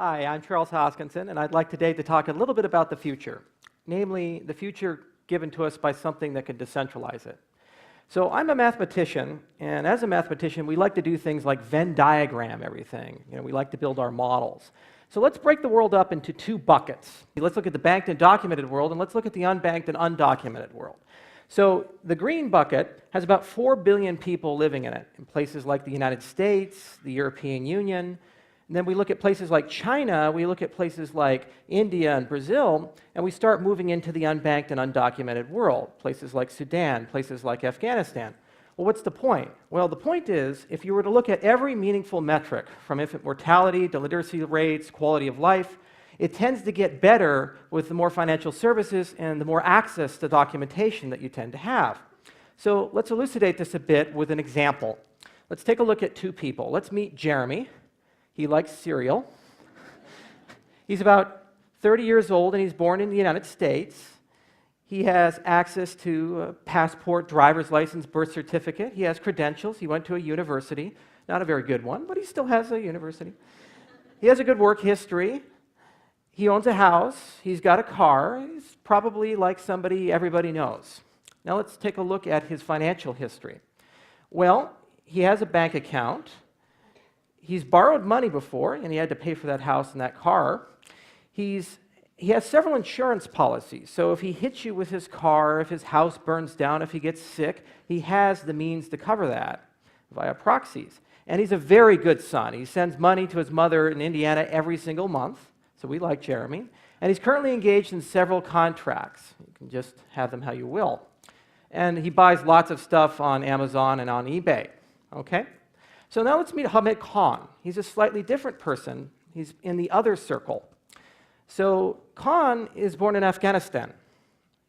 Hi, I'm Charles Hoskinson, and I'd like today to talk a little bit about the future, namely the future given to us by something that can decentralize it. So I'm a mathematician, and as a mathematician, we like to do things like Venn diagram everything. We like to build our models. So let's break the world up into two buckets. Let's look at the banked and documented world, and let's look at the unbanked and undocumented world. So the green bucket has about 4 billion people living in it, in places like the United States, the European Union. And then we look at places like China, we look at places like India and Brazil, and we start moving into the unbanked and undocumented world, places like Sudan, places like Afghanistan. Well, what's the point? Well, the point is, if you were to look at every meaningful metric, from infant mortality to literacy rates, quality of life, it tends to get better with the more financial services and the more access to documentation that you tend to have. So let's elucidate this a bit with an example. Let's take a look at two people. Let's meet Jeremy. He likes cereal. He's about 30 years old, and he's born in the United States. He has access to a passport, driver's license, birth certificate. He has credentials. He went to a university. Not a very good one, but he still has a university. He has a good work history. He owns a house. He's got a car. He's probably like somebody everybody knows. Now let's take a look at his financial history. Well, he has a bank account. He's borrowed money before, and he had to pay for that house and that car. He has several insurance policies, so if he hits you with his car, if his house burns down, if he gets sick, he has the means to cover that via proxies. And he's a very good son. He sends money to his mother in Indiana every single month, so we like Jeremy. And he's currently engaged in several contracts. You can just have them how you will. And he buys lots of stuff on Amazon and on eBay, okay? So now let's meet Hamid Khan. He's a slightly different person. He's in the other circle. So Khan is born in Afghanistan.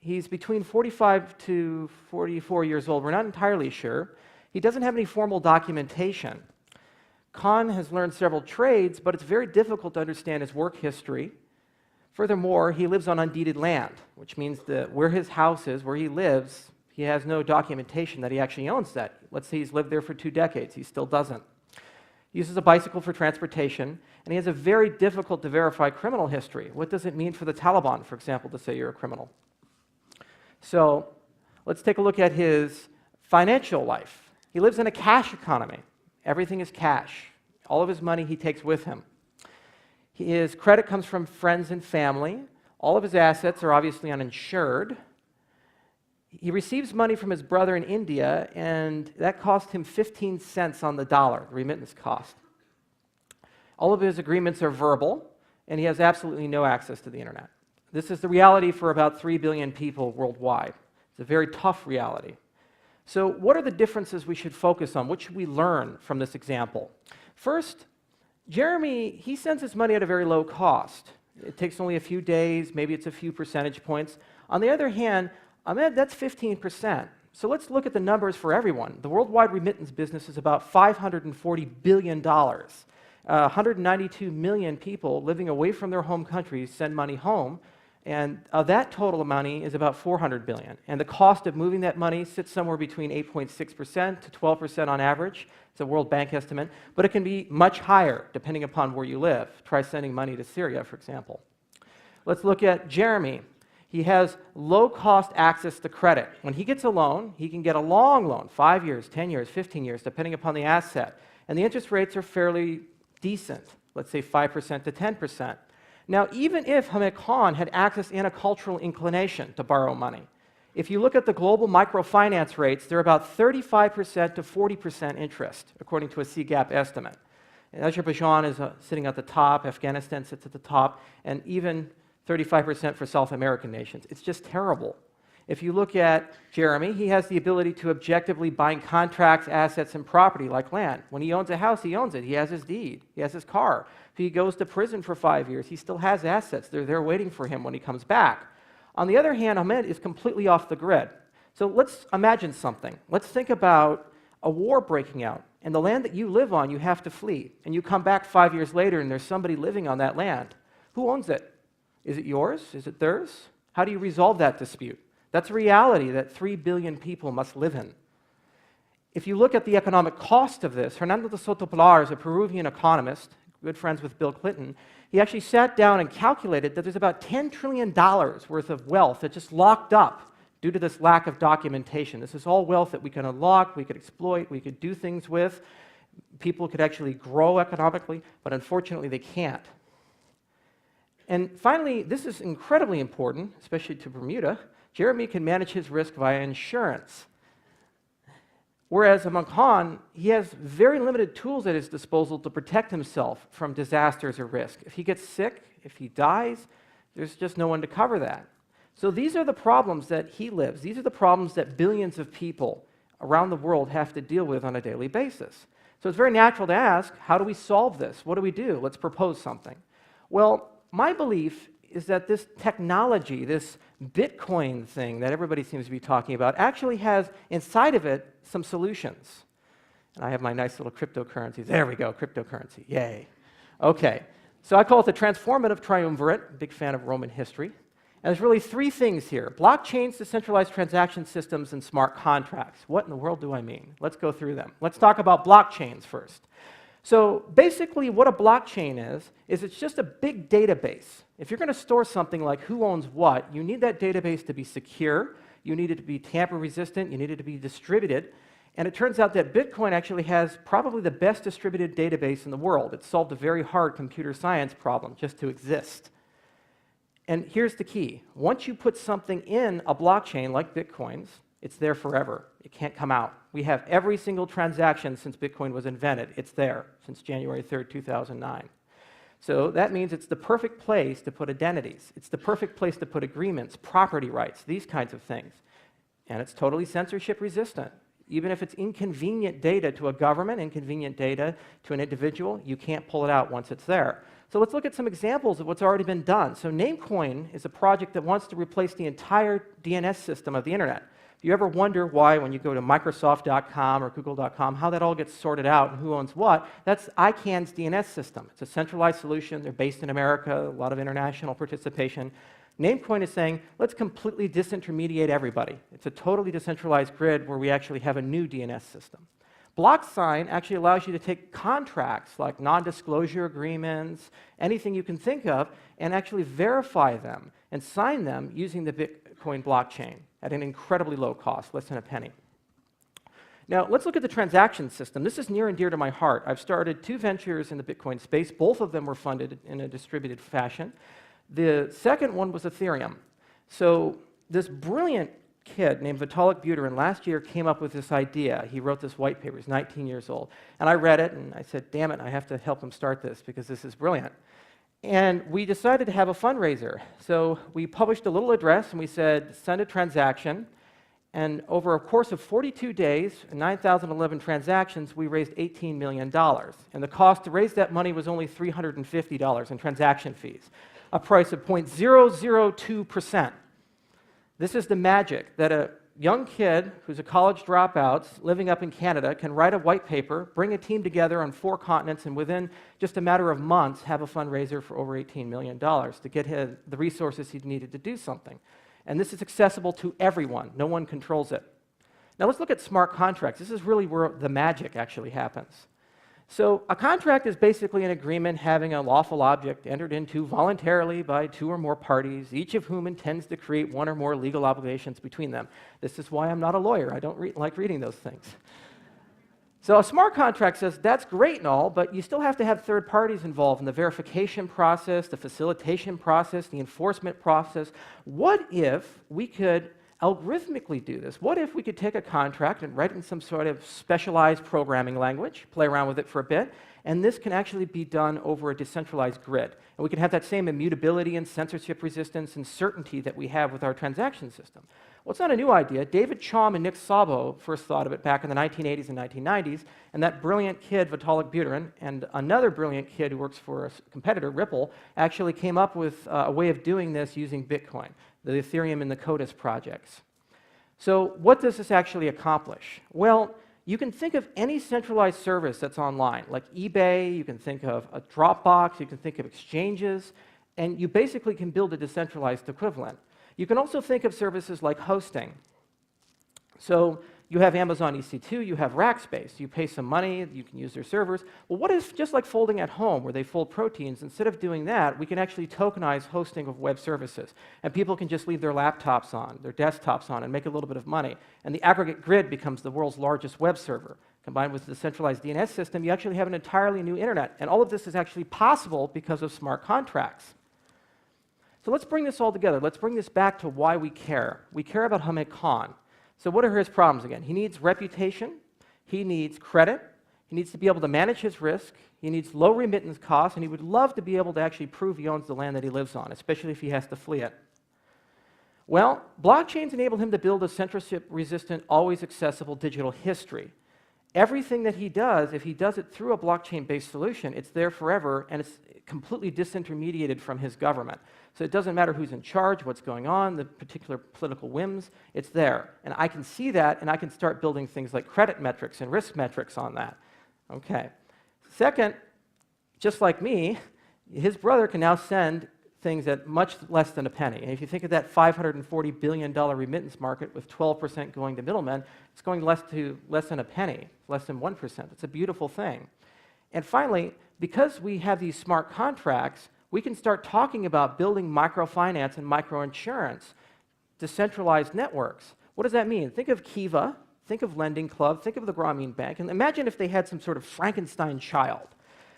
He's between 45 to 44 years old. We're not entirely sure. He doesn't have any formal documentation. Khan has learned several trades, but it's very difficult to understand his work history. Furthermore, he lives on undeeded land, which means that where his house is, where he lives, he has no documentation that he actually owns that. Let's say he's lived there for 2 decades. He still doesn't. He uses a bicycle for transportation, and he has a very difficult to verify criminal history. What does it mean for the Taliban, for example, to say you're a criminal? So let's take a look at his financial life. He lives in a cash economy. Everything is cash. All of his money he takes with him. His credit comes from friends and family. All of his assets are obviously uninsured. He receives money from his brother in India, and that cost him 15 cents on the dollar, the remittance cost. All of his agreements are verbal, and he has absolutely no access to the internet. This is the reality for about 3 billion people worldwide. It's a very tough reality. So what are the differences we should focus on? What should we learn from this example? First, Jeremy, he sends his money at a very low cost. It takes only a few days, maybe it's a few percentage points. On the other hand, Ahmed, that's 15%. So let's look at the numbers for everyone. The worldwide remittance business is about $540 billion. 192 million people living away from their home countries send money home, and that total of money is about 400 billion. And the cost of moving that money sits somewhere between 8.6% to 12% on average. It's a World Bank estimate, but it can be much higher depending upon where you live. Try sending money to Syria, for example. Let's look at Jeremy. He has low-cost access to credit. When he gets a loan, he can get a long loan, 5 years, 10 years, 15 years, depending upon the asset. And the interest rates are fairly decent, let's say 5% to 10%. Now, even if Hamid Khan had access and a cultural inclination to borrow money, if you look at the global microfinance rates, they're about 35% to 40% interest, according to a CGAP estimate. And Azerbaijan is sitting at the top, Afghanistan sits at the top, and even 35% for South American nations. It's just terrible. If you look at Jeremy, he has the ability to objectively bind contracts, assets, and property like land. When he owns a house, he owns it. He has his deed. He has his car. If he goes to prison for 5 years, he still has assets. They're there waiting for him when he comes back. On the other hand, Ahmed is completely off the grid. So let's imagine something. Let's think about a war breaking out, and the land that you live on, you have to flee. And you come back 5 years later, and there's somebody living on that land. Who owns it? Is it yours? Is it theirs? How do you resolve that dispute? That's a reality that 3 billion people must live in. If you look at the economic cost of this, Hernando de Soto Pilar is a Peruvian economist, good friends with Bill Clinton, he actually sat down and calculated that there's about $10 trillion worth of wealth that's just locked up due to this lack of documentation. This is all wealth that we can unlock, we could exploit, we could do things with. People could actually grow economically, but unfortunately they can't. And finally, this is incredibly important, especially to Bermuda. Jeremy can manage his risk via insurance. Whereas among Han, he has very limited tools at his disposal to protect himself from disasters or risk. If he gets sick, if he dies, there's just no one to cover that. So these are the problems that he lives. These are the problems that billions of people around the world have to deal with on a daily basis. So it's very natural to ask, how do we solve this? What do we do? Let's propose something. Well, my belief is that this technology, this Bitcoin thing that everybody seems to be talking about, actually has inside of it some solutions. And I have my nice little cryptocurrencies. There we go, cryptocurrency, yay. Okay, so I call it the transformative triumvirate, big fan of Roman history. And there's really three things here: blockchains, decentralized transaction systems, and smart contracts. What in the world do I mean? Let's go through them. Let's talk about blockchains first. So basically what a blockchain is it's just a big database. If you're going to store something like who owns what, you need that database to be secure, you need it to be tamper-resistant, you need it to be distributed. And it turns out that Bitcoin actually has probably the best distributed database in the world. It solved a very hard computer science problem just to exist. And here's the key. Once you put something in a blockchain like Bitcoin's, it's there forever. It can't come out. We have every single transaction since Bitcoin was invented. It's there since January 3rd, 2009. So that means it's the perfect place to put identities. It's the perfect place to put agreements, property rights, these kinds of things. And it's totally censorship resistant. Even if it's inconvenient data to a government, inconvenient data to an individual, you can't pull it out once it's there. So let's look at some examples of what's already been done. So Namecoin is a project that wants to replace the entire DNS system of the internet. If you ever wonder why, when you go to Microsoft.com or Google.com, how that all gets sorted out and who owns what, that's ICANN's DNS system. It's a centralized solution. They're based in America, a lot of international participation. Namecoin is saying, let's completely disintermediate everybody. It's a totally decentralized grid where we actually have a new DNS system. BlockSign actually allows you to take contracts like non-disclosure agreements, anything you can think of, and actually verify them and sign them using the Bitcoin blockchain at an incredibly low cost, less than a penny. Now, let's look at the transaction system. This is near and dear to my heart. I've started 2 ventures in the Bitcoin space. Both of them were funded in a distributed fashion. The second one was Ethereum. So this brilliant kid named Vitalik Buterin last year came up with this idea. He wrote this white paper. He's 19 years old. And I read it, and I said, damn it, I have to help him start this because this is brilliant. And we decided to have a fundraiser. So we published a little address, and we said, send a transaction. And over a course of 42 days, 9,011 transactions, we raised $18 million. And the cost to raise that money was only $350 in transaction fees, a price of 0.002%. This is the magic that a young kid who's a college dropout living up in Canada can write a white paper, bring a team together on 4 continents, and within just a matter of months have a fundraiser for over $18 million to get the resources he needed to do something. And this is accessible to everyone. No one controls it. Now let's look at smart contracts. This is really where the magic actually happens. So a contract is basically an agreement having a lawful object entered into voluntarily by 2 or more parties, each of whom intends to create 1 or more legal obligations between them. This is why I'm not a lawyer. I don't like reading those things. So a smart contract says, that's great and all, but you still have to have third parties involved in the verification process, the facilitation process, the enforcement process. What if we could algorithmically do this? What if we could take a contract and write it in some sort of specialized programming language, play around with it for a bit, and this can actually be done over a decentralized grid. And we can have that same immutability and censorship resistance and certainty that we have with our transaction system. Well, it's not a new idea. David Chaum and Nick Szabo first thought of it back in the 1980s and 1990s, and that brilliant kid, Vitalik Buterin, and another brilliant kid who works for a competitor, Ripple, actually came up with a way of doing this using Bitcoin, the Ethereum and the Codis projects. So what does this actually accomplish? Well, you can think of any centralized service that's online, like eBay, you can think of a Dropbox, you can think of exchanges, and you basically can build a decentralized equivalent. You can also think of services like hosting. So You have Amazon EC2, you have rack space. You pay some money, you can use their servers. Well, what if, just like folding at home, where they fold proteins, instead of doing that, we can actually tokenize hosting of web services. And people can just leave their laptops on, their desktops on, and make a little bit of money. And the aggregate grid becomes the world's largest web server. Combined with the centralized DNS system, you actually have an entirely new internet. And all of this is actually possible because of smart contracts. So let's bring this all together. Let's bring this back to why we care. We care about Hamed Khan. So what are his problems again? He needs reputation, he needs credit, he needs to be able to manage his risk, he needs low remittance costs, and he would love to be able to actually prove he owns the land that he lives on, especially if he has to flee it. Well, blockchains enable him to build a censorship-resistant, always accessible digital history. Everything that he does, if he does it through a blockchain-based solution, it's there forever, and it's completely disintermediated from his government. So it doesn't matter who's in charge, what's going on, the particular political whims, it's there. And I can see that, and I can start building things like credit metrics and risk metrics on that. Okay. Second, just like me, his brother can now send things at much less than a penny. And if you think of that $540 billion remittance market with 12% going to middlemen, it's going less than a penny, less than 1%. It's a beautiful thing. And finally, because we have these smart contracts, we can start talking about building microfinance and microinsurance, decentralized networks. What does that mean? Think of Kiva, think of Lending Club, think of the Grameen Bank, and imagine if they had some sort of Frankenstein child.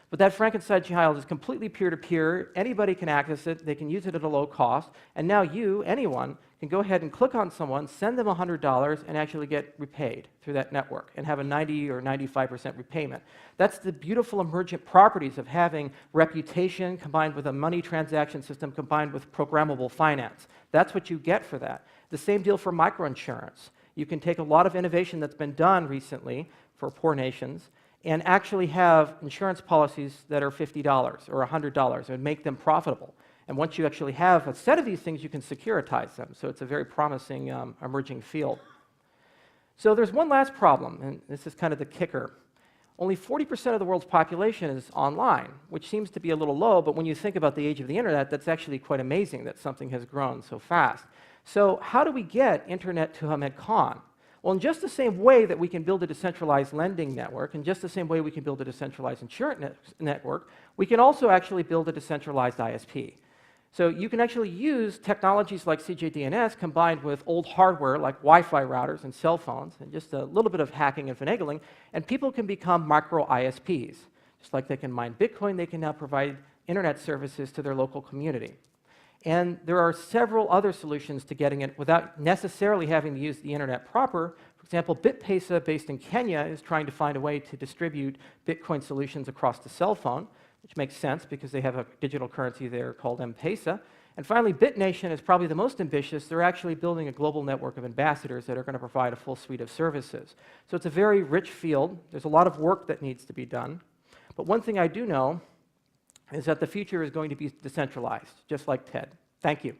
But that Frankenstein child is completely peer-to-peer. Anybody can access it. They can use it at a low cost. And now you, anyone, can go ahead and click on someone, send them $100, and actually get repaid through that network and have a 90 or 95% repayment. That's the beautiful emergent properties of having reputation combined with a money transaction system combined with programmable finance. That's what you get for that. The same deal for microinsurance. You can take a lot of innovation that's been done recently for poor nations and actually have insurance policies that are $50 or $100 and make them profitable. And once you actually have a set of these things, you can securitize them. So it's a very promising emerging field. So there's one last problem, and this is kind of the kicker. Only 40% of the world's population is online, which seems to be a little low, but when you think about the age of the internet, that's actually quite amazing that something has grown so fast. So how do we get internet to Hamed Khan? Well, in just the same way that we can build a decentralized lending network, in just the same way we can build a decentralized insurance network, we can also actually build a decentralized ISP. So you can actually use technologies like CJDNS combined with old hardware like Wi-Fi routers and cell phones, and just a little bit of hacking and finagling, and people can become micro ISPs. Just like they can mine Bitcoin, they can now provide internet services to their local community. And there are several other solutions to getting it without necessarily having to use the internet proper. For example, BitPesa, based in Kenya, is trying to find a way to distribute Bitcoin solutions across the cell phone, which makes sense because they have a digital currency there called M-Pesa. And finally, BitNation is probably the most ambitious. They're actually building a global network of ambassadors that are going to provide a full suite of services. So it's a very rich field. There's a lot of work that needs to be done. But one thing I do know is that the future is going to be decentralized, just like TED. Thank you.